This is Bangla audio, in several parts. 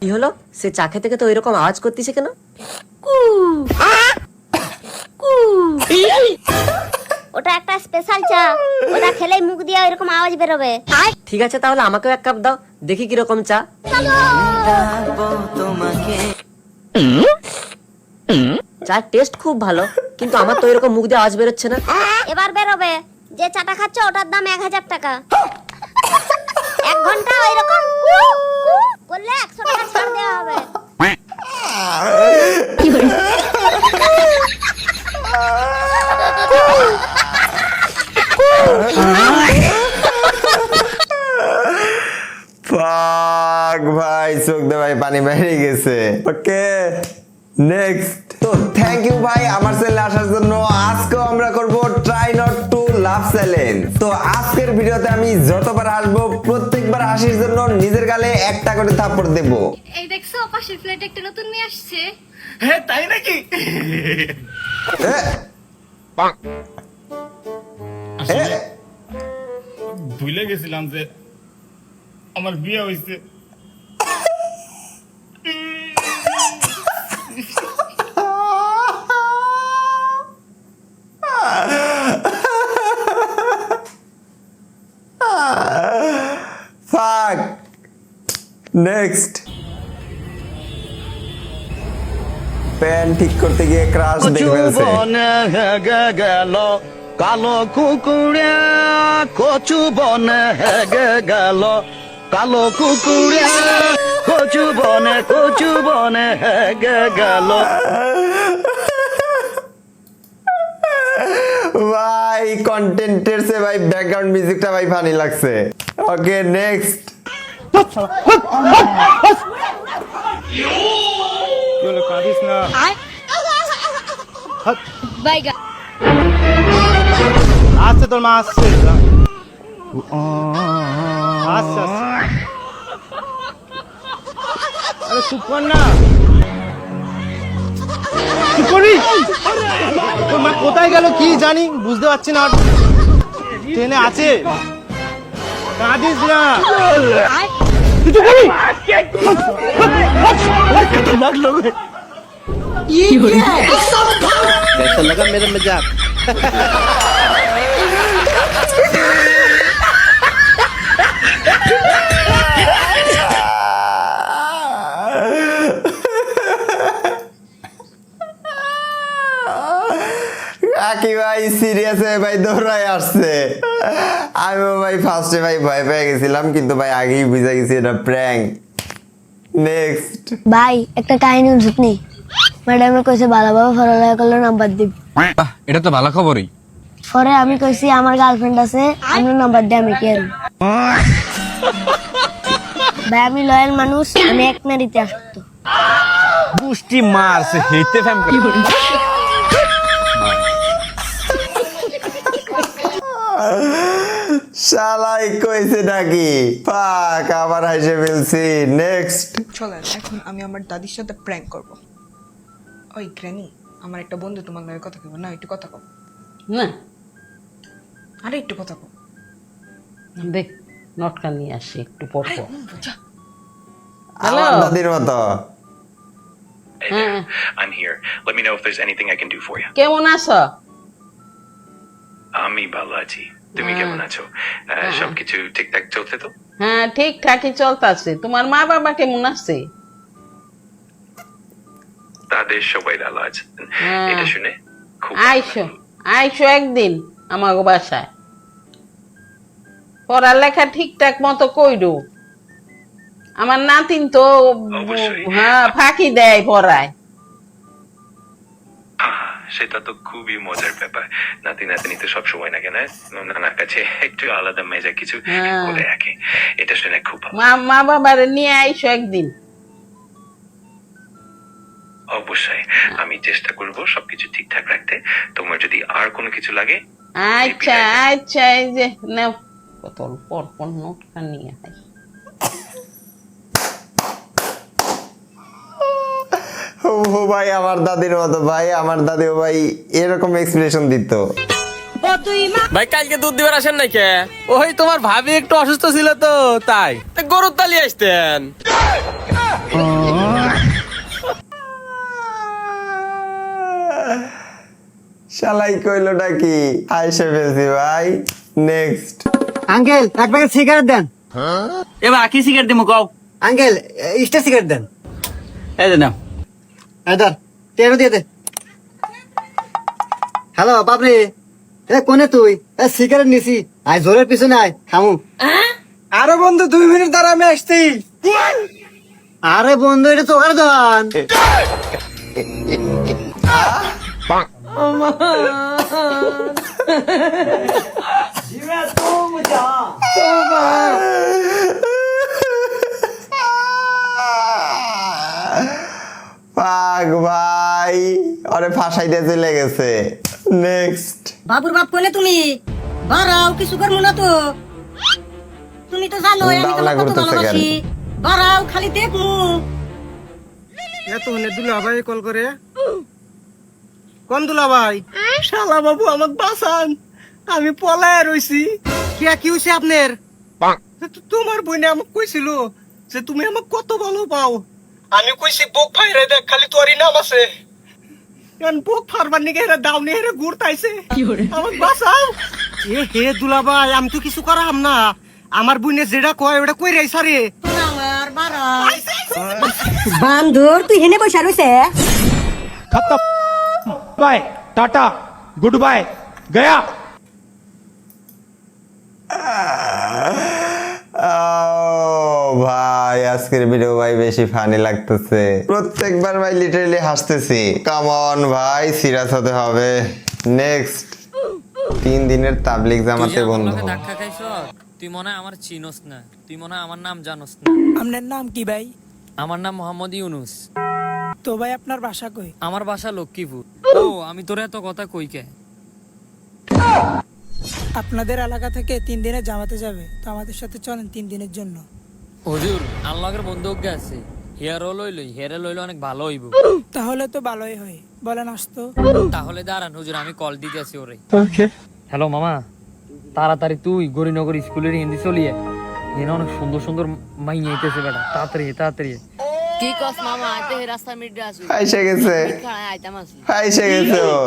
কি হলো? সে চা খেতে খেতে ওইরকম আওয়াজ করতেছে কেন? ওটা একটা স্পেশাল চা, ওটা খেলেই মুখ দিয়ে এরকম আওয়াজ বেরোবে। ঠিক আছে, তাহলে আমাকেও এক কাপ দাও, দেখি কিরকম চা। চার টেস্ট খুব ভালো, কিন্তু আমার তো এরকম মুখ দিয়ে আওয়াজ বেরোচ্ছে না। এবার বেরোবে। যে চাটা খাচ্ছ ওটার দাম 1000 টাকা। 1 ঘন্টা ওইরকম করলে 100 টাকা ছাড় দেওয়া হবে। ফাক ভাই, চোখ দিয়ে ভাই পানি বেরিয়ে গেছে। Okay next. তো থ্যাংক ইউ ভাই আমার চ্যানেলে আসার জন্য। আজকেও আমরা করব try not to love challenge. তো আজকের ভিডিওতে আমি যতবার আসবো প্রত্যেকবার হাসির জন্য নিজের গালে একটা করে থাপ্পড় দেব। এই দেখছো পাশের ফ্ল্যাটে একটা নতুন মেয়ে আসছে। হ্যাঁ তাই নাকি? ভুলে গেছিলাম যে আমার বিয়ে হয়েছে। ফাক নেক্সট। প্যান ঠিক করতে গিয়ে ক্রাশ দেখে ফেলছে। গেল কালো কুকুরে কচু বনে হেগে গেল, কালো কুকুরে কচু বনে হেগে গেল। ভাই কন্টেন্টের সে ভাই ব্যাকগ্রাউন্ড মিউজিকটা ভাই ফানি লাগছে। Okay next. কাঁদিস না। বাইগা আসছে তোর মা আসছে। আচ্ছা আরে চুপ কর না, চুপ করি। তোর মা কোথায় গেল কি জানি, বুঝতে পারছি না। ট্রেনে আছে, কাঁদিস না। কিছু করি লাগলো। कैसा लगा मेरा मजाक? কাকি ভাই সিরিয়াস হয়ে ভাই দৌড়ায় আসছে। আমিও ভাই ফার্স্টে ভাই ভয় পেয়ে গেছিলাম, কিন্তু ভাই আগেই বুঝে গেছি এটা প্র্যাঙ্ক। নেক্সট। ভাই একটা কাহিনী শুনি। ম্যাডামে কইছে ভালোভাবে পড়ালেখা করলে নাম্বার দিব। এটা তো ভালো খবরই। পরে আমি কইছি আমার গার্লফ্রেন্ড আছে, আমার নাম্বার দিয়ে আমি কেন। ভাই আমি লয়াল মানুষ, আমি এক নারীতে আসক্ত। পুষ্টি মারছে হেতে ফ্যাম করে। শালাই কইছে নাকি? পাক আবার হাসে ফেলছি। নেক্সট। চলেন এখন আমি আমার দাদির সাথে প্র্যাঙ্ক করব। ওই গ্র্যানি, আমার একটা বন্ধু তোমার লগে কথা কইব না, একটু কথা কও না। আরে একটু কথা কও। দেখ নটকা নিয়ে আসি একটু পর পর। আমার দাদির মতো। হ্যাঁ I'm here. Let me know if there's anything I can do for you. কেমন আছো? আমি ভালো আছি। তুমি কেমন আছো? সবকিছু ঠিকঠাক চলছে তো? হ্যাঁ ঠিকঠাকই চলতেছে। তোমার মা বাবা কেমন আছে? তাদের সবাই ভালো আছে। এটা শুনে খুব আইসো আইসো একদিন আমাকে বাসায়। পড়ালেখা ঠিকঠাক মতো কইরো। আমার নাতিন তো হ্যাঁ ফাঁকি দেয় পড়ায়। সেটা তো খুবই মজার ব্যাপার। নাতি নাতনি তো সব সময় না কেন নানার কাছে একটু আলাদা মজা কিছু করে রাখে। এটা শুনে খুব ভালো। মা বাবার নিয়ে আইসো একদিন। অবশ্যই আমি চেষ্টা করব সবকিছু ঠিকঠাক রাখতে। তোমার যদি আর কোনো কিছু লাগে। আচ্ছা আচ্ছা এই যে নাও কত পর পর নোটটা নিয়ে আই। ও ভাই আমার দাদির মতো। ভাই আমার দাদিও ভাই এরকম এক্সপ্রেশন দিত। ভাই কালকে দুধ দিবার আসেন নাই কে? ওই তোমার ভাবি একটু অসুস্থ ছিল তো তাই গরুর তালি আসতেন। শালাই কইলোটা কি আইসে ফেলছি ভাই। নেক্সট আঙ্কেল এক প্যাকেট সিগারেট দেন। এবার কি সিগারেট দিমু কও? আঙ্কেল স্টার সিগারেট দেন। এই যে নাও। ধর তেরো দিয়ে দে। হ্যালো বাবরে, কোনে তুই? সিগারেট নিছি, আয় জোরের পিছনে আয় খামু। আরে বন্ধু 2 মিনিট দাঁড়া, আমি আসছি। আরে বন্ধু এটা তো ওখানে দোকান। পাক ভাই আরে ফাঁসাইতে চলে গেছে। নেক্সট বাবুর বাপ কোনে তুমি? বাড়াও কিছু করবো না তো। তুমি তো জানো আমি বাংলা তোমাকে কত করতেছে কেন? ভালোবাসি। বাড়াও খালি দেখু। এত হলে দুলা ভাই কল করে। কোন দুলা ভাই? শালা বাবু আমাকে বাঁচান, আমি পলায় রইছি। কি হইছে আপনার? তোমার বোনে আমাকে কইছিল যে তুমি আমাকে কত ভালো পাও। আমি কইছি বুক ফাইরে দেখ, খালি তোরই নাম আছে। এখন বুক ফারবার নিকে হেরে দাও নি হেরে ঘুরতাইছে। আমাকে বাঁচাও। এ হে দুলা ভাই, আমি তো কিছু করাম না। আমার বোনে যেটা কয় ওটা কই রাইছা রে। আমার বাড়া বান্ধর তুই হেনে বসে রইছে। खत्म, बाय टाटा गुड बाय गया। ভাই আজকের ভিডিও ভাই বেশি ফানি লাগতেছে। প্রত্যেকবার ভাই লিটারালি হাসতেছি। কাম অন ভাই, সিরিয়াস হতে হবে। নেক্সট 3 দিনের তাবলিগ জামাতে বন্ধ। ধাক্কা খাইছ? তুই মনে হয় আমার চিনোস না, তুই মনে হয় আমার নাম জানোস না। আপনার নাম কি ভাই? আমার নাম মোহাম্মদ ইউনুস। তো ভাই আপনার বাসা কই? আমার বাসা লক্ষ্মীপুর। ও আমি তোর এত কথা কই কে? আপনাদের এলাকা থেকে 3 দিনে জামাতে যাবে, তো আমাদের সাথে চলেন 3 দিনের জন্য। হুজুর আল্লাহর বন্দুক আছে, হেয়ারও লইলই, হেয়ারে লইলে অনেক ভালো হইব। তাহলে তো ভালোই হয়, বলেন আসতো। তাহলে দাঁড়ান হুজুর, আমি কল দিতে আছি ওরে। হ্যালো মামা, তাড়াতাড়ি তুই গরিনগর স্কুলের হিন্দি চলিয়ে এনে অনেক সুন্দর সুন্দর মাই আইতেছে বেটা, তাড়াতাড়ি তাড়াতাড়ি। কি কস মামা? আইতে রাস্তা মিডে আসি। আইসে গেছে, আইতাম আসি। আইসে গেছে ও।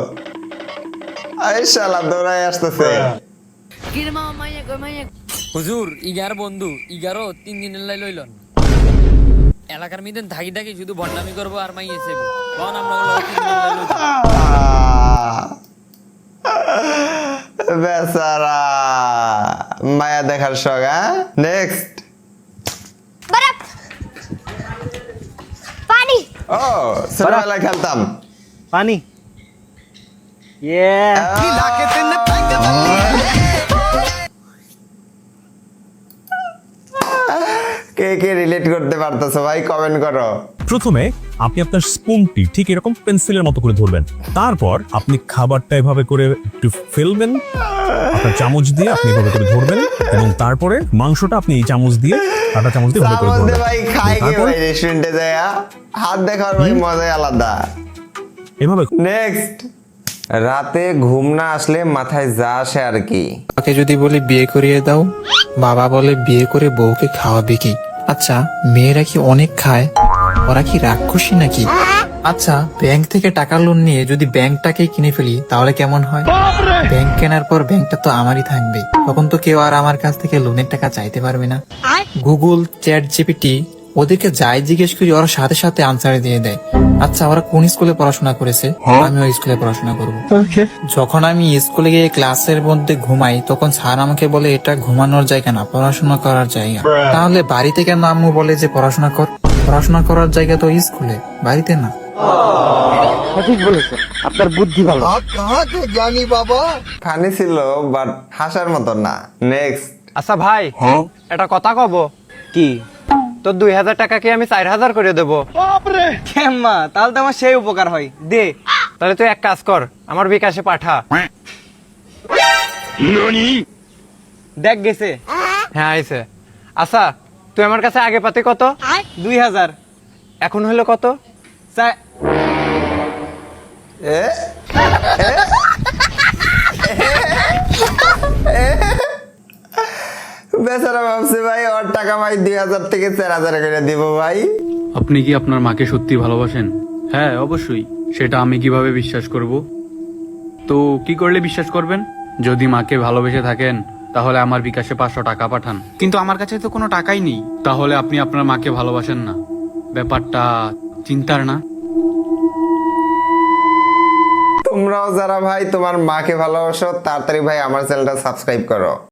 আরে শালা দৌড়ায় আসতেছে। কি রে মামা মাইয়া কই মাইয়া? হুজুর ইগার বন্ধু, ইগারও 3 দিনের লাই লইলন। এলাকার মধ্যে থাকি থাকি শুধু বন্ডামি করবো আর মাইয়া সেবো। কোন আমরা ওগুলো 3 দিনের লাই লইলন। বেচারা মায়া দেখার শখ। নেক্সট বরফ পানি ও ছোটবেলায় খেলতাম पानी ये কে কে রিলেট করতে পারতেছো ভাই কমেন্ট করো। প্রথমে আপনি আপনার স্পুনটি ঠিক এরকম পেন্সিলের মতো করে ধরবেন, তারপর আপনি খাবারটা এভাবে করে একটু ফেলবেন, আপনার চামচ দিয়ে আপনি এভাবে করে ধরবেন, এবং তারপরে মাংসটা আপনি এই চামচ দিয়ে কাঁটা চামচ দিয়ে এভাবে করে চামচ দিয়ে ধরবেন। ভাই খাই কে তারপর ভাই রেস্টুরেন্টে যায় হাত দেখার ভাই মজাই আলাদা। এভাবে নেক্সট রাতে ঘুম না আসলে মাথায় যা আসে আর কি। ওকে যদি বলি বিয়ে করিয়ে দাও, বাবা বলে বিয়ে করে বউকে খাওয়াবে কি? আচ্ছা মেয়েরা কি অনেক খায়? ওরা কি রাক্ষসী নাকি? আচ্ছা ব্যাংক থেকে টাকা লোন নিয়ে যদি ব্যাংকটাকে কিনে ফেলি তাহলে কেমন হয়? ব্যাংক কেনার পর ব্যাংকটা তো আমারই থাকবে, তখন তো কেউ আর আমার কাছ থেকে লোনের টাকা চাইতে পারবে না। গুগল, চ্যাট জিপিটি ওদেরকে যাই জিজ্ঞেস করি ওরা সাথে সাথে আনসার দিয়ে দেয়। আচ্ছা ওরা কোন স্কুলে পড়াশোনা করেছে? আমি ওই স্কুলে পড়াশোনা করব। যখন আমি স্কুলে গিয়ে ক্লাসের মধ্যে ঘুমাই তখন স্যার আমাকে বলে এটা ঘুমানোর জায়গা না, পড়াশোনা করার জায়গা। তাহলে বাড়িতে কেন আম্মু বলে যে পড়াশোনা কর? পড়াশোনা করার জায়গা তো স্কুলে, বাড়িতে না। সঠিক বলেছে, আপনার বুদ্ধি ভালো। ফানি ছিল বাট হাসার মতো না। নেক্সট আচ্ছা ভাই এটা কথা কব কি, তো 2000 টাকাকে আমি 4000 করে দেবো। কেম্মা তাহলে তো আমার সেই উপকার হয়। দে তাহলে তুই এক কাজ কর, আমার বিকাশে পাঠা। দেখ গেছে, হ্যাঁ আইছে। আচ্ছা তুই আমার কাছে আগে পাতে কত? 2000। এখন হলো কত? বেচারা ভাবছে ভাই ওর টাকা ভাই 2000 থেকে 4000 করে দিব ভাই। আপনি কি আপনার মাকে সত্যি ভালোবাসেন? হ্যাঁ অবশ্যই। সেটা আমি কিভাবে বিশ্বাস করব? তো কি করলে বিশ্বাস করবেন? যদি মাকে ভালোবেসে থাকেন তাহলে আমার বিকাশে 500 টাকা পাঠান। কিন্তু আমার কাছে তো কোনো টাকাই নেই। তাহলে আপনি আপনার মাকে ভালোবাসেন না, ব্যাপারটা চিন্তার না? তোমরাও যারা ভাই তোমার মাকে ভালোবাসো তাড়াতাড়ি ভাই আমার চ্যানেলটা সাবস্ক্রাইব করো।